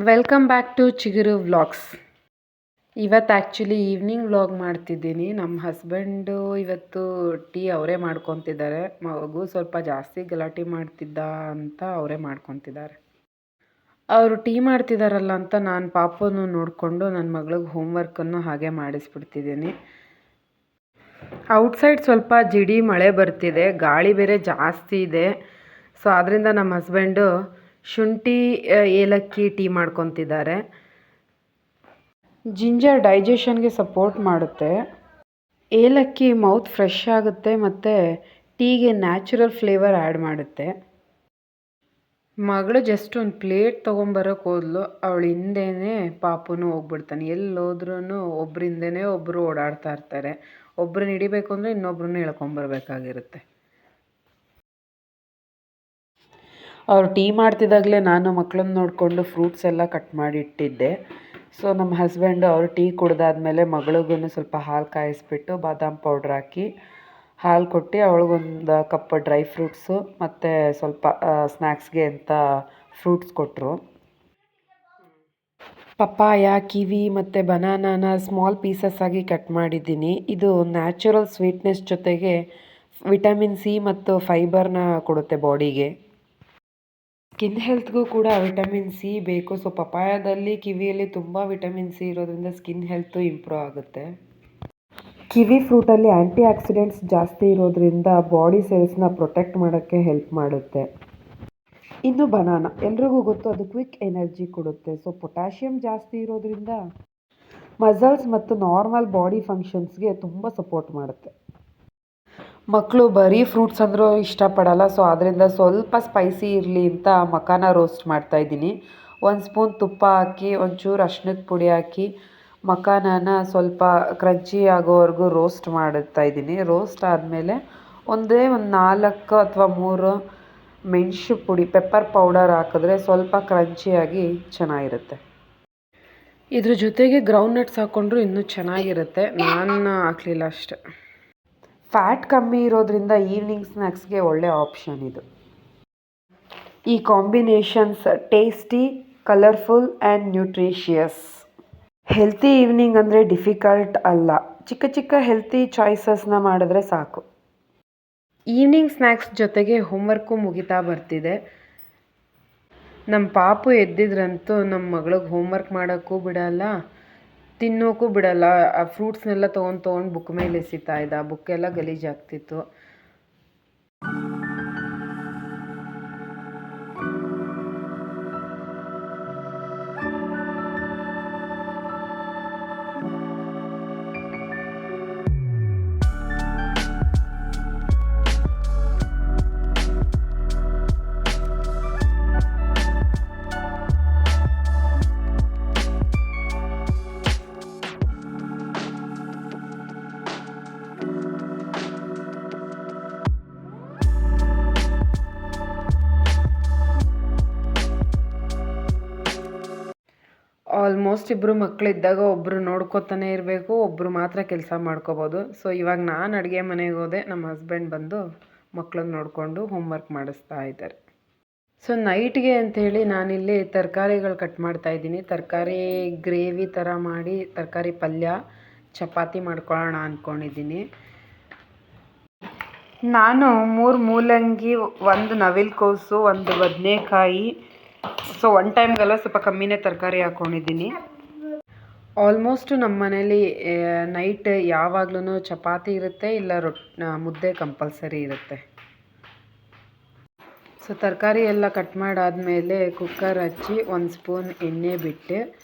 Welcome back to ಚಿಗುರು vlogs. ಇವತ್ತು actually evening vlog ಮಾಡ್ತಿದ್ದೀನಿ. ನಮ್ಮ ಹಸ್ಬೆಂಡು ಇವತ್ತು ಟೀ ಅವರೇ ಮಾಡ್ಕೊತಿದ್ದಾರೆ. ಮಗು ಸ್ವಲ್ಪ ಜಾಸ್ತಿ ಗಲಾಟೆ ಮಾಡ್ತಿದ್ದ ಅಂತ ಅವರೇ ಮಾಡ್ಕೊತಿದ್ದಾರೆ. ಅವರು ಟೀ ಮಾಡ್ತಿದ್ದಾರಲ್ಲ ಅಂತ ನಾನು ಪಾಪನು ನೋಡಿಕೊಂಡು ನನ್ನ ಮಗಳಿಗೆ ಹೋಮ್ವರ್ಕನ್ನು ಹಾಗೆ ಮಾಡಿಸ್ಬಿಡ್ತಿದ್ದೀನಿ. ಔಟ್ಸೈಡ್ ಸ್ವಲ್ಪ ಜಿಡಿ ಮಳೆ ಬರ್ತಿದೆ, ಗಾಳಿ ಬೇರೆ ಜಾಸ್ತಿ ಇದೆ. ಸೊ ಅದರಿಂದ ನಮ್ಮ ಹಸ್ಬೆಂಡು ಶುಂಠಿ ಏಲಕ್ಕಿ ಟೀ ಮಾಡ್ಕೊತಿದ್ದಾರೆ. ಜಿಂಜರ್ ಡೈಜೆಷನ್ಗೆ ಸಪೋರ್ಟ್ ಮಾಡುತ್ತೆ, ಏಲಕ್ಕಿ ಮೌತ್ ಫ್ರೆಶ್ ಆಗುತ್ತೆ ಮತ್ತು ಟೀಗೆ ನ್ಯಾಚುರಲ್ ಫ್ಲೇವರ್ ಆ್ಯಡ್ ಮಾಡುತ್ತೆ. ಮಗಳು ಜಸ್ಟ್ ಒಂದು ಪ್ಲೇಟ್ ತೊಗೊಂಬರೋಕೆ ಹೋದ್ಲು, ಅವಳು ಹಿಂದೆನೇ ಪಾಪುನು ಹೋಗ್ಬಿಡ್ತಾನೆ. ಎಲ್ಲೋದ್ರೂ ಒಬ್ರು ಹಿಂದೆನೇ ಒಬ್ಬರು ಓಡಾಡ್ತಾ ಇರ್ತಾರೆ. ಒಬ್ರನ್ನ ಹಿಡಿಬೇಕು ಅಂದರೆ ಇನ್ನೊಬ್ರನ್ನ ಎಳ್ಕೊಂಬರ್ಬೇಕಾಗಿರುತ್ತೆ. ಅವ್ರು ಟೀ ಮಾಡ್ತಿದ್ದಾಗಲೇ ನಾನು ಮಕ್ಕಳನ್ನ ನೋಡಿಕೊಂಡು ಫ್ರೂಟ್ಸ್ ಎಲ್ಲ ಕಟ್ ಮಾಡಿ ಇಟ್ಟಿದ್ದೆ. ಸೊ ನಮ್ಮ ಹಸ್ಬೆಂಡು ಅವರು ಟೀ ಕುಡ್ದಾದ್ಮೇಲೆ ಮಗಳಿಗೂ ಸ್ವಲ್ಪ ಹಾಲು ಕಾಯಿಸ್ಬಿಟ್ಟು ಬಾದಾಮ್ ಪೌಡ್ರ್ ಹಾಕಿ ಹಾಲು ಕೊಟ್ಟು ಅವಳಿಗೊಂದು ಕಪ್ ಡ್ರೈ ಫ್ರೂಟ್ಸು ಮತ್ತು ಸ್ವಲ್ಪ ಸ್ನ್ಯಾಕ್ಸ್ಗೆ ಅಂತ ಫ್ರೂಟ್ಸ್ ಕೊಟ್ಟರು. ಪಪ್ಪಾಯ, ಕಿವಿ ಮತ್ತು ಬನಾನಾನ ಸ್ಮಾಲ್ ಪೀಸಸ್ ಆಗಿ ಕಟ್ ಮಾಡಿದ್ದೀನಿ. ಇದು ನ್ಯಾಚುರಲ್ ಸ್ವೀಟ್ನೆಸ್ ಜೊತೆಗೆ ವಿಟಮಿನ್ ಸಿ ಮತ್ತು ಫೈಬರ್ನ ಕೊಡುತ್ತೆ ಬಾಡಿಗೆ. ಸ್ಕಿನ್ ಹೆಲ್ತ್ಗೂ ಕೂಡ ವಿಟಮಿನ್ ಸಿ ಬೇಕು. ಸೊ ಪಪಾಯದಲ್ಲಿ, ಕಿವಿಯಲ್ಲಿ ತುಂಬ ವಿಟಮಿನ್ ಸಿ ಇರೋದ್ರಿಂದ ಸ್ಕಿನ್ ಹೆಲ್ತು ಇಂಪ್ರೂವ್ ಆಗುತ್ತೆ. ಕಿವಿ ಫ್ರೂಟಲ್ಲಿ ಆ್ಯಂಟಿ ಆಕ್ಸಿಡೆಂಟ್ಸ್ ಜಾಸ್ತಿ ಇರೋದ್ರಿಂದ ಬಾಡಿ ಸೆಲ್ಸ್ನ ಪ್ರೊಟೆಕ್ಟ್ ಮಾಡೋಕ್ಕೆ ಹೆಲ್ಪ್ ಮಾಡುತ್ತೆ. ಇನ್ನು ಬನಾನಾ ಎಲ್ರಿಗೂ ಗೊತ್ತು, ಅದು ಕ್ವಿಕ್ ಎನರ್ಜಿ ಕೊಡುತ್ತೆ. ಸೊ ಪೊಟ್ಯಾಷಿಯಮ್ ಜಾಸ್ತಿ ಇರೋದ್ರಿಂದ ಮಸಲ್ಸ್ ಮತ್ತು ನಾರ್ಮಲ್ ಬಾಡಿ ಫಂಕ್ಷನ್ಸ್ಗೆ ತುಂಬ ಸಪೋರ್ಟ್ ಮಾಡುತ್ತೆ. ಮಕ್ಕಳು ಬರೀ ಫ್ರೂಟ್ಸ್ ಅಂದರೂ ಇಷ್ಟಪಡಲ್ಲ. ಸೊ ಅದರಿಂದ ಸ್ವಲ್ಪ ಸ್ಪೈಸಿ ಇರಲಿ ಅಂತ ಮಕಾನ ರೋಸ್ಟ್ ಮಾಡ್ತಾಯಿದ್ದೀನಿ. 1 ಸ್ಪೂನ್ ತುಪ್ಪ ಹಾಕಿ ಒಂಚೂರು ಅರ್ಶಿಣದ ಪುಡಿ ಹಾಕಿ ಮಕಾನನ ಸ್ವಲ್ಪ ಕ್ರಂಚಿ ಆಗೋವರೆಗೂ ರೋಸ್ಟ್ ಮಾಡ್ತಾಯಿದ್ದೀನಿ. ರೋಸ್ಟ್ ಆದಮೇಲೆ ಒಂದು 4 ಅಥವಾ 3 ಮೆಣಸು ಪುಡಿ ಪೆಪ್ಪರ್ ಪೌಡರ್ ಹಾಕಿದ್ರೆ ಸ್ವಲ್ಪ ಕ್ರಂಚಿಯಾಗಿ ಚೆನ್ನಾಗಿರುತ್ತೆ. ಇದ್ರ ಜೊತೆಗೆ ಗ್ರೌಂಡ್ ನಟ್ಸ್ ಹಾಕ್ಕೊಂಡ್ರು ಇನ್ನೂ ಚೆನ್ನಾಗಿರುತ್ತೆ. ನಾನು ಹಾಕಲಿಲ್ಲ ಅಷ್ಟೆ. ಫ್ಯಾಟ್ ಕಮ್ಮಿ ಇರೋದ್ರಿಂದ ಈವ್ನಿಂಗ್ ಸ್ನ್ಯಾಕ್ಸ್ಗೆ ಒಳ್ಳೆ ಆಪ್ಷನ್ ಇದು. ಈ combinations tasty, colourful and nutritious. Healthy evening ಅಂದರೆ ಡಿಫಿಕಲ್ಟ್ ಅಲ್ಲ, ಚಿಕ್ಕ ಚಿಕ್ಕ ಹೆಲ್ತಿ ಚಾಯ್ಸಸ್ನ ಮಾಡಿದ್ರೆ ಸಾಕು. ಈವ್ನಿಂಗ್ ಸ್ನ್ಯಾಕ್ಸ್ ಜೊತೆಗೆ ಹೋಮ್ವರ್ಕು ಮುಗಿತಾ ಬರ್ತಿದೆ. ನಮ್ಮ ಪಾಪು ಎದ್ದಿದ್ರಂತೂ ನಮ್ಮ ಮಗಳಿಗೆ ಹೋಮ್ವರ್ಕ್ ಮಾಡೋಕ್ಕೂ ಬಿಡಲ್ಲ, ತಿನ್ನೋಕ್ಕೂ ಬಿಡಲ್ಲ. ಆ ಫ್ರೂಟ್ಸ್ನೆಲ್ಲ ತೊಗೊಂಡು ಬುಕ್ ಮೇಲೆ ಎಸಿತಾ ಇದ್ದ. ಬುಕ್ಕೆಲ್ಲ ಗಲೀಜಾಗ್ತಿತ್ತು. ಆಲ್ಮೋಸ್ಟ್ ಇಬ್ಬರು ಮಕ್ಕಳಿದ್ದಾಗ ಒಬ್ಬರು ನೋಡ್ಕೋತಾನೆ ಇರಬೇಕು, ಒಬ್ಬರು ಮಾತ್ರ ಕೆಲಸ ಮಾಡ್ಕೋಬೋದು. ಸೊ ಇವಾಗ ನಾನು ಅಡುಗೆ ಮನೆಗೆ ಹೋದೆ, ನಮ್ಮ ಹಸ್ಬೆಂಡ್ ಬಂದು ಮಕ್ಕಳನ್ನ ನೋಡಿಕೊಂಡು ಹೋಮ್ವರ್ಕ್ ಮಾಡಿಸ್ತಾ ಇದ್ದಾರೆ. ಸೊ ನೈಟ್ಗೆ ಅಂಥೇಳಿ ನಾನಿಲ್ಲಿ ತರಕಾರಿಗಳು ಕಟ್ ಮಾಡ್ತಾಯಿದ್ದೀನಿ. ತರಕಾರಿ ಗ್ರೇವಿ ಥರ ಮಾಡಿ ತರಕಾರಿ ಪಲ್ಯ, ಚಪಾತಿ ಮಾಡ್ಕೊಳ್ಳೋಣ ಅಂದ್ಕೊಂಡಿದ್ದೀನಿ. ನಾನು 3 ಮೂಲಂಗಿ, 1 ನವಿಲುಕೋಸು, 1 ಬದನೆಕಾಯಿ, ಸೊ ಒನ್ ಟೈಮ್ಗೆಲ್ಲ ಸ್ವಲ್ಪ ಕಮ್ಮಿನೇ ತರಕಾರಿ ಹಾಕ್ಕೊಂಡಿದ್ದೀನಿ. ಆಲ್ಮೋಸ್ಟ್ ನಮ್ಮ ಮನೇಲಿ ನೈಟ್ ಯಾವಾಗ್ಲೂ ಚಪಾತಿ ಇರುತ್ತೆ, ಇಲ್ಲ ಮುದ್ದೆ ಕಂಪಲ್ಸರಿ ಇರುತ್ತೆ. ಸೊ ತರಕಾರಿ ಎಲ್ಲ ಕಟ್ ಮಾಡಾದಮೇಲೆ ಕುಕ್ಕರ್ ಹಚ್ಚಿ 1 ಸ್ಪೂನ್ ಎಣ್ಣೆ ಬಿಟ್ಟು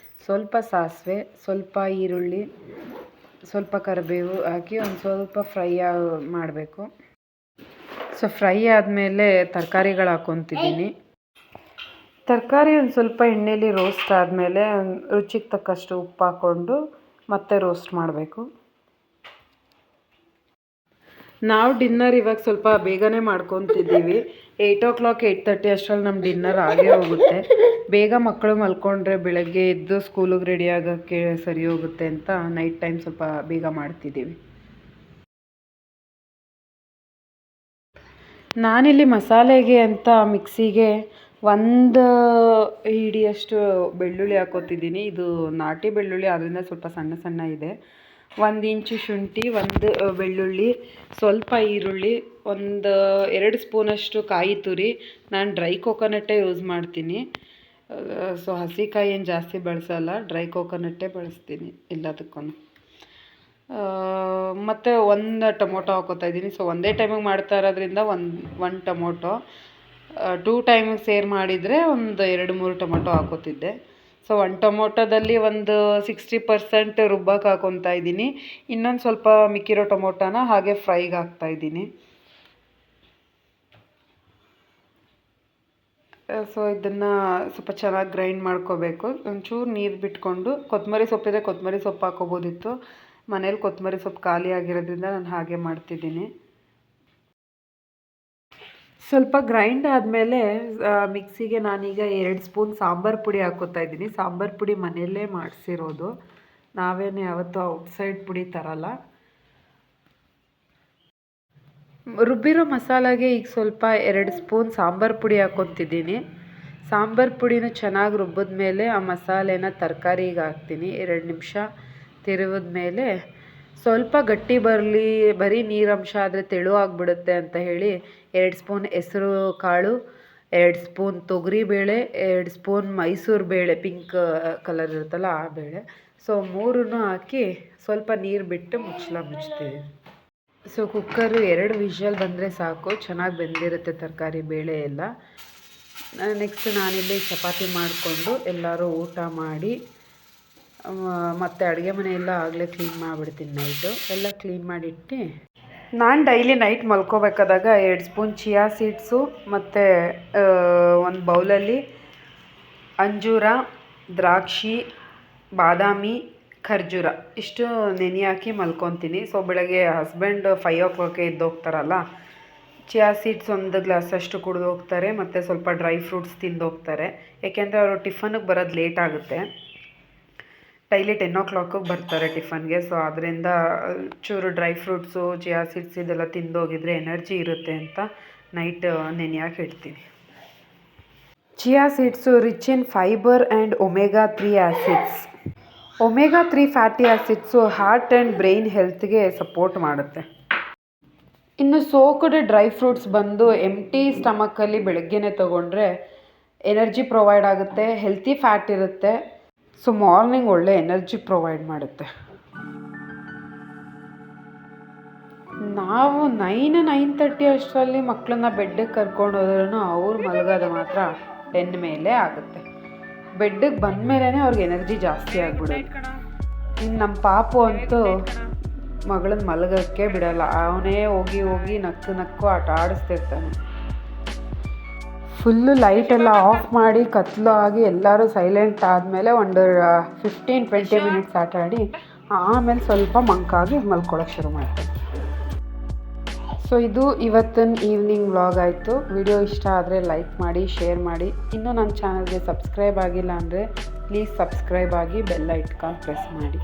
ಸ್ವಲ್ಪ ಸಾಸಿವೆ, ಸ್ವಲ್ಪ ಈರುಳ್ಳಿ, ಸ್ವಲ್ಪ ಕರಿಬೇವು ಹಾಕಿ ಒಂದು ಸ್ವಲ್ಪ ಫ್ರೈ ಮಾಡಬೇಕು. ಸೊ ಫ್ರೈ ಆದಮೇಲೆ ತರಕಾರಿಗಳು ಹಾಕ್ಕೊತಿದ್ದೀನಿ. ತರಕಾರಿ ಒಂದು ಸ್ವಲ್ಪ ಎಣ್ಣೆಲಿ ರೋಸ್ಟ್ ಆದಮೇಲೆ ರುಚಿಗೆ ತಕ್ಕಷ್ಟು ಉಪ್ಪು ಹಾಕ್ಕೊಂಡು ಮತ್ತೆ ರೋಸ್ಟ್ ಮಾಡಬೇಕು. ನಾವು ಡಿನ್ನರ್ ಇವಾಗ ಸ್ವಲ್ಪ ಬೇಗನೆ ಮಾಡ್ಕೊತಿದ್ದೀವಿ. 8 o'clock 8:30 ಅಷ್ಟರಲ್ಲಿ ನಮ್ಮ ಡಿನ್ನರ್ ಆಗೇ ಹೋಗುತ್ತೆ. ಬೇಗ ಮಕ್ಕಳು ಮಲ್ಕೊಂಡ್ರೆ ಬೆಳಗ್ಗೆ ಎದ್ದು ಸ್ಕೂಲಿಗೆ ರೆಡಿ ಆಗೋಕ್ಕೆ ಸರಿ ಹೋಗುತ್ತೆ ಅಂತ ನೈಟ್ ಟೈಮ್ ಸ್ವಲ್ಪ ಬೇಗ ಮಾಡ್ತಿದ್ದೀವಿ. ನಾನಿಲ್ಲಿ ಮಸಾಲೆಗೆ ಅಂತ ಮಿಕ್ಸಿಗೆ ಒಂದು ಹಿಡಿಯಷ್ಟು ಬೆಳ್ಳುಳ್ಳಿ ಹಾಕೋತಿದ್ದೀನಿ. ಇದು ನಾಟಿ ಬೆಳ್ಳುಳ್ಳಿ, ಅದರಿಂದ ಸ್ವಲ್ಪ ಸಣ್ಣ ಸಣ್ಣ ಇದೆ. 1 ಇಂಚು ಶುಂಠಿ, 1 ಬೆಳ್ಳುಳ್ಳಿ, ಸ್ವಲ್ಪ ಈರುಳ್ಳಿ, 2 ಸ್ಪೂನಷ್ಟು ಕಾಯಿ ತುರಿ. ನಾನು ಡ್ರೈ ಕೋಕೋನಟ್ಟೇ ಯೂಸ್ ಮಾಡ್ತೀನಿ. ಸೊ ಹಸಿಕಾಯಿ ಏನು ಜಾಸ್ತಿ ಬಳಸಲ್ಲ, ಡ್ರೈ ಕೋಕೋನಟ್ಟೇ ಬಳಸ್ತೀನಿ ಎಲ್ಲದಕ್ಕೂ. ಮತ್ತು 1 ಟೊಮೊಟೊ ಹಾಕೋತಾ ಇದ್ದೀನಿ. ಸೊ ಒಂದೇ ಟೈಮಿಗೆ ಮಾಡ್ತಾ ಇರೋದ್ರಿಂದ ಒಂದು ಟೊಮೊಟೊ. 2 ಟೈಮಿಗೆ ಸೇರ್ ಮಾಡಿದರೆ ಒಂದು 2-3 ಟೊಮೊಟೊ ಹಾಕೋತಿದ್ದೆ. ಸೊ 1 ಟೊಮೊಟೊದಲ್ಲಿ ಒಂದು 60% ರುಬ್ಬಕ್ಕೆ ಹಾಕೊತಾ ಇದ್ದೀನಿ. ಇನ್ನೊಂದು ಸ್ವಲ್ಪ ಮಿಕ್ಕಿರೋ ಟೊಮೊಟೊನ ಹಾಗೆ ಫ್ರೈಗೆ ಹಾಕ್ತಾಯಿದ್ದೀನಿ. ಸೊ ಇದನ್ನು ಸ್ವಲ್ಪ ಚೆನ್ನಾಗಿ ಗ್ರೈಂಡ್ ಮಾಡ್ಕೋಬೇಕು. ಒಂಚೂರು ನೀರು ಬಿಟ್ಕೊಂಡು, ಕೊತ್ತಂಬರಿ ಸೊಪ್ಪಿದೆ ಕೊತ್ತಂಬರಿ ಸೊಪ್ಪು ಹಾಕೋಬೋದಿತ್ತು. ಮನೇಲಿ ಕೊತ್ತಂಬರಿ ಸೊಪ್ಪು ಖಾಲಿ ಆಗಿರೋದ್ರಿಂದ ನಾನು ಹಾಗೆ ಮಾಡ್ತಿದ್ದೀನಿ. ಸ್ವಲ್ಪ ಗ್ರೈಂಡ್ ಆದಮೇಲೆ ಮಿಕ್ಸಿಗೆ ನಾನೀಗ 2 ಸ್ಪೂನ್ ಸಾಂಬಾರು ಪುಡಿ ಹಾಕೋತಾ ಇದ್ದೀನಿ. ಸಾಂಬಾರು ಪುಡಿ ಮನೆಯಲ್ಲೇ ಮಾಡಿಸಿರೋದು, ನಾವೇನು ಯಾವತ್ತೂ ಔಟ್ಸೈಡ್ ಪುಡಿ ತರಲ್ಲ. ರುಬ್ಬಿರೋ ಮಸಾಲಾಗೆ ಈಗ ಸ್ವಲ್ಪ 2 ಸ್ಪೂನ್ ಸಾಂಬಾರು ಪುಡಿ ಹಾಕ್ಕೊತಿದ್ದೀನಿ. ಸಾಂಬಾರು ಪುಡಿನ ಚೆನ್ನಾಗಿ ರುಬ್ಬಿದ ಮೇಲೆ ಆ ಮಸಾಲೆನ ತರಕಾರಿಗೆ ಹಾಕ್ತೀನಿ. 2 ನಿಮಿಷ ತಿರುವಿದ ಮೇಲೆ ಸ್ವಲ್ಪ ಗಟ್ಟಿ ಬರೀ ನೀರಂಶ ಆದರೆ ತೆಳು ಆಗಿಬಿಡುತ್ತೆ ಅಂತ ಹೇಳಿ 2 ಸ್ಪೂನ್ ಹೆಸರು ಕಾಳು, 2 ಸ್ಪೂನ್ ತೊಗರಿಬೇಳೆ, 2 ಸ್ಪೂನ್ ಮೈಸೂರು ಬೇಳೆ, ಪಿಂಕ್ ಕಲರ್ ಇರುತ್ತಲ್ಲ ಆ ಬೇಳೆ. ಸೊ 3 ಹಾಕಿ ಸ್ವಲ್ಪ ನೀರು ಬಿಟ್ಟು ಮುಚ್ತೀನಿ. ಸೊ ಕುಕ್ಕರು 2 ವಿಷಲ್ ಬಂದರೆ ಸಾಕು, ಚೆನ್ನಾಗಿ ಬೆಂದಿರುತ್ತೆ ತರಕಾರಿ ಬೇಳೆ ಎಲ್ಲ. ನೆಕ್ಸ್ಟ್ ನಾನಿಲ್ಲಿ ಚಪಾತಿ ಮಾಡಿಕೊಂಡು ಎಲ್ಲರೂ ಊಟ ಮಾಡಿ, ಮತ್ತು ಅಡುಗೆ ಮನೆಯೆಲ್ಲ ಆಗಲೇ ಕ್ಲೀನ್ ಮಾಡಿಬಿಡ್ತೀನಿ. ನೈಟು ಎಲ್ಲ ಕ್ಲೀನ್ ಮಾಡಿಟ್ಟು ನಾನು ಡೈಲಿ ನೈಟ್ ಮಲ್ಕೋಬೇಕಾದಾಗ 2 ಸ್ಪೂನ್ ಚಿಯಾ ಸೀಡ್ಸು ಮತ್ತು ಒಂದು ಬೌಲಲ್ಲಿ ಅಂಜೂರ, ದ್ರಾಕ್ಷಿ, ಬಾದಾಮಿ, ಖರ್ಜೂರ ಇಷ್ಟು ನೆನೆ ಹಾಕಿ ಮಲ್ಕೊತೀನಿ. ಸೊ ಬೆಳಗ್ಗೆ ಹಸ್ಬೆಂಡ್ 5 o'clockಗೆ ಎದ್ದೋಗ್ತಾರಲ್ಲ, ಚಿಯಾ ಸೀಡ್ಸ್ 1 ಗ್ಲಾಸಷ್ಟು ಕುಡಿದು ಹೋಗ್ತಾರೆ, ಮತ್ತು ಸ್ವಲ್ಪ ಡ್ರೈ ಫ್ರೂಟ್ಸ್ ತಿಂದು ಹೋಗ್ತಾರೆ. ಏಕೆಂದರೆ ಅವರು ಟಿಫನ್ಗೆ ಬರೋದು ಲೇಟ್ ಆಗುತ್ತೆ. ಡೈಲಿ 10 o'clockಗೆ ಬರ್ತಾರೆ ಟಿಫನ್ಗೆ. ಸೊ ಅದರಿಂದ ಚೂರು ಡ್ರೈ ಫ್ರೂಟ್ಸು, ಚಿಯಾ ಸೀಡ್ಸ್ ಇದೆಲ್ಲ ತಿಂದೋಗಿದ್ರೆ ಎನರ್ಜಿ ಇರುತ್ತೆ ಅಂತ ನೈಟ್ ನೆನೆಯಾಗಿ ಇಡ್ತೀನಿ. Chia seeds rich in fibre and omega 3 acids. Omega 3 fatty acids heart and brain ಹೆಲ್ತ್ಗೆ ಸಪೋರ್ಟ್ ಮಾಡುತ್ತೆ. ಇನ್ನು ಸೋಕ್ಡ್ ಡ್ರೈ ಫ್ರೂಟ್ಸ್ ಬಂದು ಎಂಟಿ ಸ್ಟಮಕ್ಕಲ್ಲಿ ಬೆಳಗ್ಗೆನೇ ತೊಗೊಂಡ್ರೆ ಎನರ್ಜಿ ಪ್ರೊವೈಡ್ ಆಗುತ್ತೆ, ಹೆಲ್ತಿ ಫ್ಯಾಟ್ ಇರುತ್ತೆ. ಸೊ ಮಾರ್ನಿಂಗ್ ಒಳ್ಳೆ ಎನರ್ಜಿ ಪ್ರೊವೈಡ್ ಮಾಡುತ್ತೆ. ನಾವು 9-9:30 ಅಷ್ಟರಲ್ಲಿ ಮಕ್ಕಳನ್ನ ಬೆಡ್ಡಿಗೆ ಕರ್ಕೊಂಡು ಹೋದ್ರೂ ಅವ್ರು ಮಲಗೋದು ಮಾತ್ರ 10 ಮೇಲೆ ಆಗುತ್ತೆ. ಬೆಡ್ಡಿಗೆ ಬಂದಮೇಲೆ ಅವ್ರಿಗೆ ಎನರ್ಜಿ ಜಾಸ್ತಿ ಆಗಿಬಿಡುತ್ತೆ. ಇನ್ನು ನಮ್ಮ ಪಾಪು ಅಂತೂ ಮಗಳನ್ನ ಮಲಗೋಕ್ಕೆ ಬಿಡಲ್ಲ, ಅವನೇ ಹೋಗಿ ನಕ್ಕು ಆಟ ಆಡಿಸ್ತಿರ್ತಾನೆ. ಫುಲ್ಲು ಲೈಟೆಲ್ಲ ಆಫ್ ಮಾಡಿ ಕತ್ಲು ಆಗಿ ಎಲ್ಲರೂ ಸೈಲೆಂಟ್ ಆದಮೇಲೆ ಒಂದು 15-20 ಮಿನಿಟ್ಸ್ ಆಟ ಆಡಿ ಆಮೇಲೆ ಸ್ವಲ್ಪ ಮಂಕಾಗಿ ಮಲ್ಕೊಳ್ಳೋಕೆ ಶುರು ಮಾಡ್ತಾರೆ. ಸೊ ಇದು ಇವತ್ತಿನ ಈವ್ನಿಂಗ್ ವ್ಲಾಗ್ ಆಯಿತು. ವಿಡಿಯೋ ಇಷ್ಟ ಆದರೆ ಲೈಕ್ ಮಾಡಿ, ಶೇರ್ ಮಾಡಿ. ಇನ್ನೂ ನನ್ನ ಚಾನಲ್ಗೆ ಸಬ್ಸ್ಕ್ರೈಬ್ ಆಗಿಲ್ಲ ಅಂದರೆ ಪ್ಲೀಸ್ ಸಬ್ಸ್ಕ್ರೈಬ್ ಆಗಿ, ಬೆಲ್ ಐಕಾನ್ ಪ್ರೆಸ್ ಮಾಡಿ.